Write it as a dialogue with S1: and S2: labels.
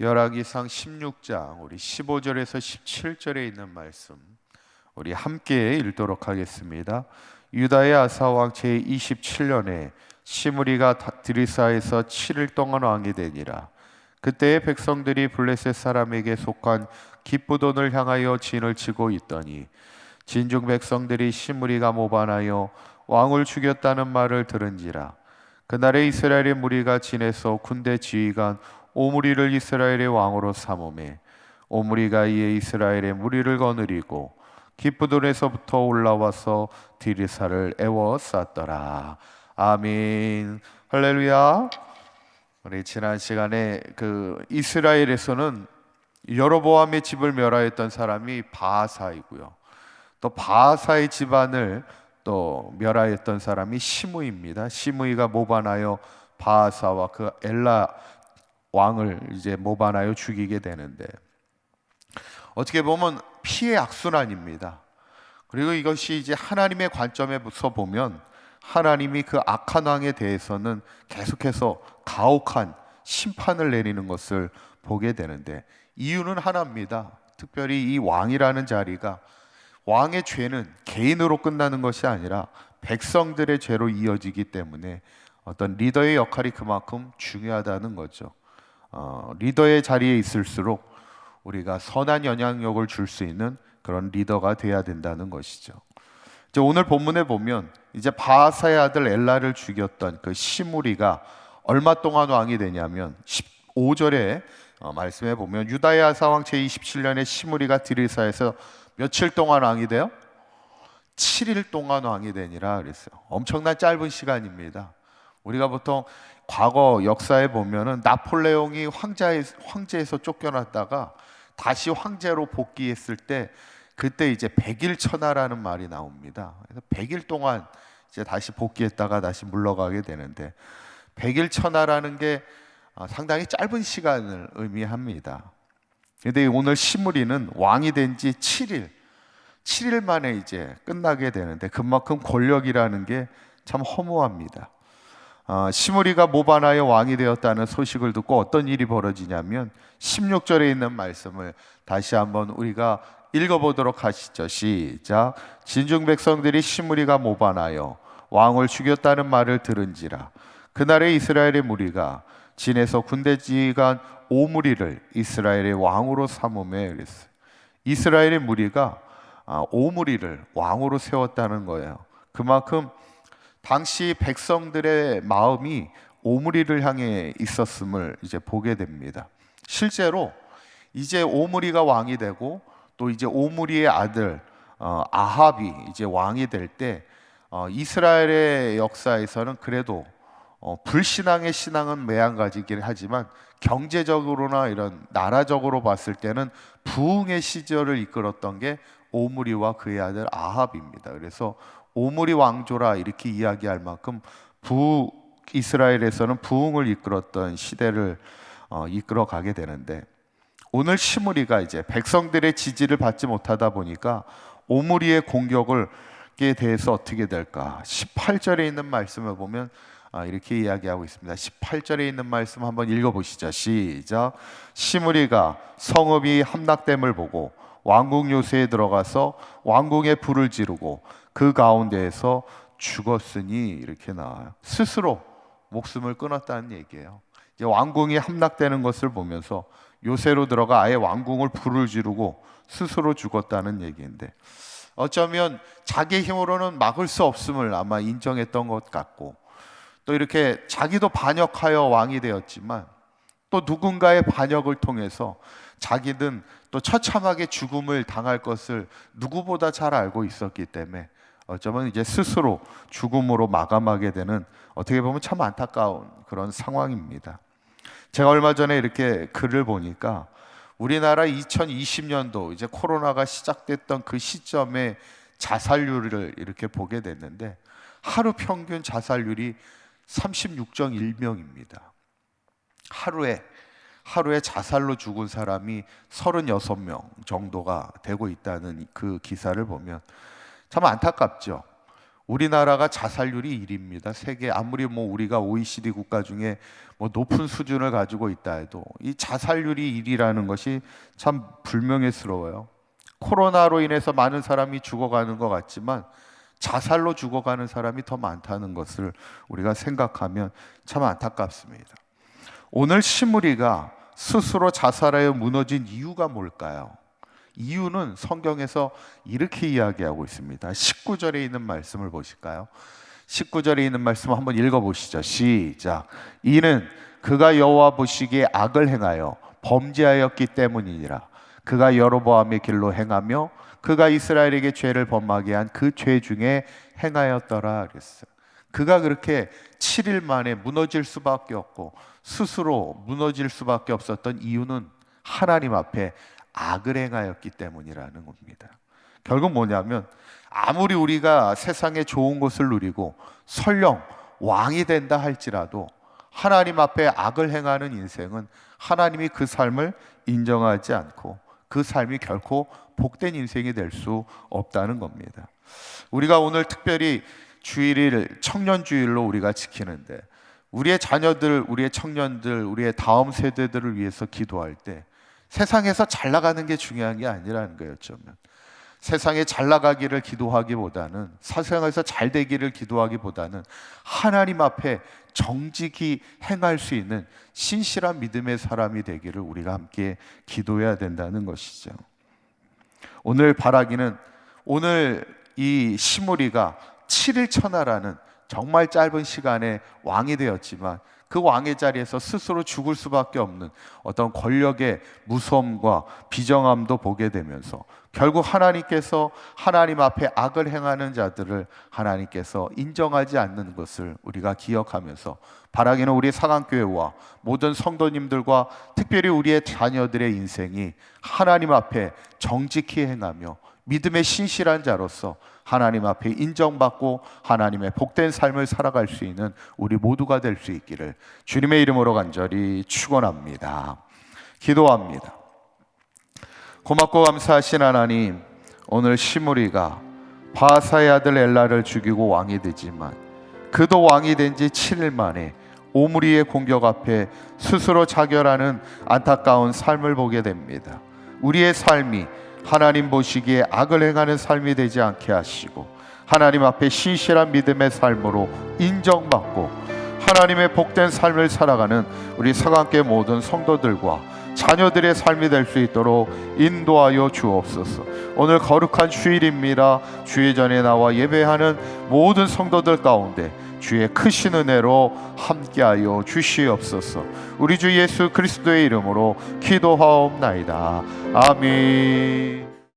S1: 열왕기상 16장 우리 15절에서 17절에 있는 말씀 우리 함께 읽도록 하겠습니다. 유다의 아사 왕 제27년에 시므리가 드리사에서 7일 동안 왕이 되니라. 그때의 백성들이 블레셋 사람에게 속한 기브돈을 향하여 진을 치고 있더니 진중 백성들이 시므리가 모반하여 왕을 죽였다는 말을 들은지라. 그날에 이스라엘의 무리가 진에서 군대 지휘관 오므리를 이스라엘의 왕으로 삼음에 오므리가 이에 이스라엘의 무리를 거느리고 기브돈에서부터 올라와서 디리사를 에워쌌더라. 아멘. 할렐루야. 우리 지난 시간에 이스라엘에서는 여로보암의 집을 멸하였던 사람이 바하사이고요, 또 바하사의 집안을 또 멸하였던 사람이 시므이입니다. 시므이가 모반하여 바하사와 그 엘라 왕을 이제 모반하여 죽이게 되는데, 어떻게 보면 피해 악순환입니다. 그리고 이것이 이제 하나님의 관점에서 보면 하나님이 그 악한 왕에 대해서는 계속해서 가혹한 심판을 내리는 것을 보게 되는데, 이유는 하나입니다. 특별히 이 왕이라는 자리가, 왕의 죄는 개인으로 끝나는 것이 아니라 백성들의 죄로 이어지기 때문에 어떤 리더의 역할이 그만큼 중요하다는 거죠. 리더의 자리에 있을수록 우리가 선한 영향력을 줄 수 있는 그런 리더가 돼야 된다는 것이죠. 이제 오늘 본문에 보면 이제 바하사의 아들 엘라를 죽였던 그 시므리가 얼마 동안 왕이 되냐면 15절에 말씀해 보면 유다의 아사 왕 제27년에 시므리가 디리사에서 며칠 동안 왕이 돼요? 7일 동안 왕이 되니라 그랬어요. 엄청난 짧은 시간입니다. 우리가 보통 과거 역사에 보면은 나폴레옹이 황제에서 쫓겨났다가 다시 황제로 복귀했을 때 그때 이제 100일 천하라는 말이 나옵니다. 그래서 100일 동안 이제 다시 복귀했다가 다시 물러가게 되는데, 100일 천하라는 게 상당히 짧은 시간을 의미합니다. 그런데 오늘 시므리는 왕이 된 지 7일 만에 이제 끝나게 되는데, 그만큼 권력이라는 게 참 허무합니다. 시므리가 모반하여 왕이 되었다는 소식을 듣고 어떤 일이 벌어지냐면 16절에 있는 말씀을 다시 한번 우리가 읽어보도록 하시죠. 시작. 진중 백성들이 시므리가 모반하여 왕을 죽였다는 말을 들은지라. 그날에 이스라엘의 무리가 진에서 군대 지휘관 오므리를 이스라엘의 왕으로 삼음에 그랬어요. 이스라엘의 무리가 오므리를 왕으로 세웠다는 거예요. 그만큼 당시 백성들의 마음이 오므리를 향해 있었음을 이제 보게 됩니다. 실제로 이제 오므리가 왕이 되고 또 이제 오므리의 아들 아합이 이제 왕이 될 때 이스라엘의 역사에서는 그래도 불신앙의 신앙은 매한가지긴 하지만 경제적으로나 이런 나라적으로 봤을 때는 부흥의 시절을 이끌었던 게 오므리와 그의 아들 아합입니다. 그래서 오므리 왕조라 이렇게 이야기할 만큼 이스라엘에서는 부흥을 이끌었던 시대를 이끌어가게 되는데, 오늘 시므리가 이제 백성들의 지지를 받지 못하다 보니까 오므리의 공격에 대해서 어떻게 될까? 18절에 있는 말씀을 보면 이렇게 이야기하고 있습니다. 18절에 있는 말씀 한번 읽어보시죠. 시작. 시므리가 성읍이 함락됨을 보고 왕궁 요새에 들어가서 왕궁에 불을 지르고 그 가운데에서 죽었으니, 이렇게 나와요. 스스로 목숨을 끊었다는 얘기예요. 이제 왕궁이 함락되는 것을 보면서 요새로 들어가 아예 왕궁을 불을 지르고 스스로 죽었다는 얘기인데, 어쩌면 자기 힘으로는 막을 수 없음을 아마 인정했던 것 같고, 또 이렇게 자기도 반역하여 왕이 되었지만 또 누군가의 반역을 통해서 자기는 또 처참하게 죽음을 당할 것을 누구보다 잘 알고 있었기 때문에 어쩌면 이제 스스로 죽음으로 마감하게 되는, 어떻게 보면 참 안타까운 그런 상황입니다. 제가 얼마 전에 이렇게 글을 보니까 우리나라 2020년도 이제 코로나가 시작됐던 그 시점에 자살률을 이렇게 보게 됐는데, 하루 평균 자살률이 36.1명입니다. 하루에 자살로 죽은 사람이 36명 정도가 되고 있다는 그 기사를 보면 참 안타깝죠. 우리나라가 자살률이 1위입니다. 세계 아무리 우리가 OECD 국가 중에 높은 수준을 가지고 있다 해도 이 자살률이 1위라는 것이 참 불명예스러워요. 코로나로 인해서 많은 사람이 죽어가는 것 같지만 자살로 죽어가는 사람이 더 많다는 것을 우리가 생각하면 참 안타깝습니다. 오늘 시므리가 스스로 자살하여 무너진 이유가 뭘까요? 이유는 성경에서 이렇게 이야기하고 있습니다. 19절에 있는 말씀을 보실까요? 19절에 있는 말씀 한번 읽어보시죠. 시작. 이는 그가 여호와 보시기에 악을 행하여 범죄하였기 때문이니라. 그가 여로보암의 길로 행하며 그가 이스라엘에게 죄를 범하게 한 그 죄 중에 행하였더라 그랬어요. 그가 그렇게 7일 만에 무너질 수밖에 없고 스스로 무너질 수밖에 없었던 이유는 하나님 앞에 악을 행하였기 때문이라는 겁니다. 결국 뭐냐면 아무리 우리가 세상에 좋은 것을 누리고 설령 왕이 된다 할지라도 하나님 앞에 악을 행하는 인생은 하나님이 그 삶을 인정하지 않고 그 삶이 결코 복된 인생이 될 수 없다는 겁니다. 우리가 오늘 특별히 주일을 청년주일로 우리가 지키는데 우리의 자녀들, 우리의 청년들, 우리의 다음 세대들을 위해서 기도할 때 세상에서 잘 나가는 게 중요한 게 아니라는 거예요. 어쩌면 세상에 잘 나가기를 기도하기보다는, 세상에서 잘 되기를 기도하기보다는 하나님 앞에 정직히 행할 수 있는 신실한 믿음의 사람이 되기를 우리가 함께 기도해야 된다는 것이죠. 오늘 바라기는 오늘 이 시므리가 7일 천하라는 정말 짧은 시간에 왕이 되었지만 그 왕의 자리에서 스스로 죽을 수밖에 없는 어떤 권력의 무서움과 비정함도 보게 되면서 결국 하나님께서 하나님 앞에 악을 행하는 자들을 하나님께서 인정하지 않는 것을 우리가 기억하면서 바라기는 우리 사강교회와 모든 성도님들과 특별히 우리의 자녀들의 인생이 하나님 앞에 정직히 행하며 믿음의 신실한 자로서 하나님 앞에 인정받고 하나님의 복된 삶을 살아갈 수 있는 우리 모두가 될 수 있기를 주님의 이름으로 간절히 축원합니다. 기도합니다. 고맙고 감사하신 하나님, 오늘 시므리가 바사의 아들 엘라를 죽이고 왕이 되지만 그도 왕이 된 지 7일 만에 오므리의 공격 앞에 스스로 자결하는 안타까운 삶을 보게 됩니다. 우리의 삶이 하나님 보시기에 악을 행하는 삶이 되지 않게 하시고 하나님 앞에 신실한 믿음의 삶으로 인정받고 하나님의 복된 삶을 살아가는 우리 사강교회 모든 성도들과 자녀들의 삶이 될 수 있도록 인도하여 주옵소서. 오늘 거룩한 주일입니다. 주의 전에 나와 예배하는 모든 성도들 가운데 주의 크신 은혜로 함께하여 주시옵소서. 우리 주 예수 그리스도의 이름으로 기도하옵나이다. 아멘.